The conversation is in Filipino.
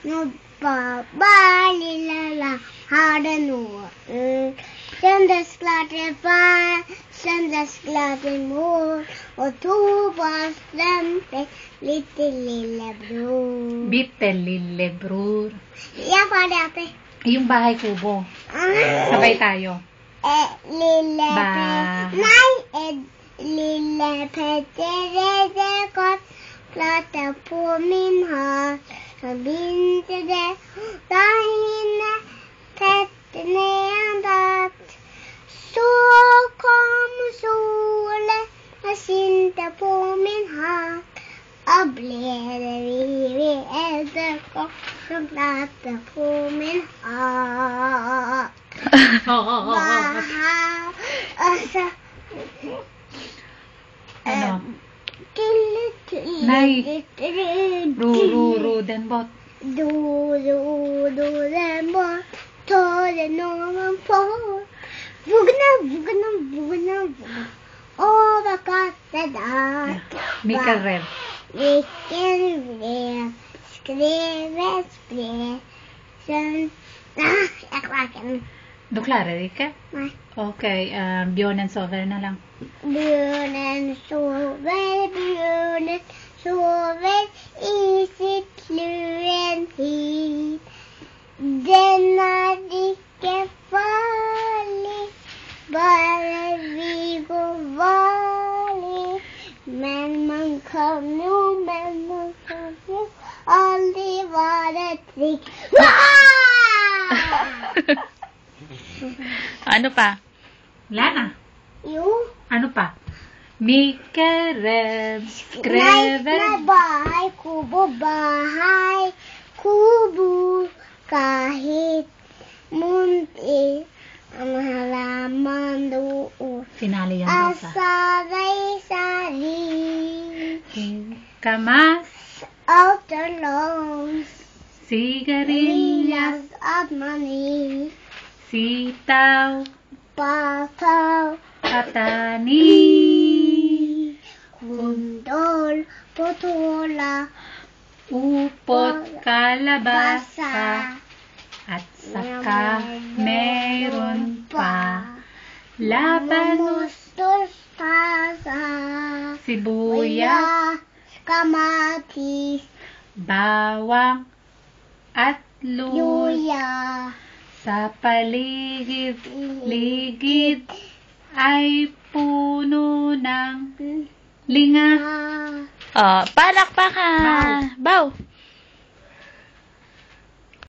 Nobbalilala hade nål. Söndagsklart är far, söndagsklart är mor. Och Tobias strömpe, lite lillebror. Bitte lillebror. Jag var det ate. Yung bahay kubo. Sabay tayo. Lille Ba. Nej, lille Petter Edekott plattar på min hals. Så binder det där inne Petter nedandatt. Så kom solen och skinte på min hatt. Och blev det vid Edekott som plattar på min hatt. Alltså, Ano? Nej. Ru, den bot. Do, den bort. Ta det någon på. Vugna. Åh, vad gott det där. Mikael Rev. Vilken brev. Skrev ett brev. Sen, jag klarar Du klarar det ikke? Nej. Okay, bjørnen sover na lang. Björnen sover i sitt luen hit. Den är icke farlig, bara vi går varlig. Men man kan nog aldrig vara trygg. Ano pa? Lana? Jo. Ano pa? Mikael Rev skrev Bahay kubo kahit munti ang halaman doon. Finale yan sa Asaray-sari kamas, outerlongs sigarilyas, at mani sitaw, pataw patani, kundol putola upot, kalabasa, at saka meron pa labanos, tostasa, sibuyas, kamatis, bawang, at luya. Sa paligid-ligid ay puno ng linga. Palakpakan. Bow.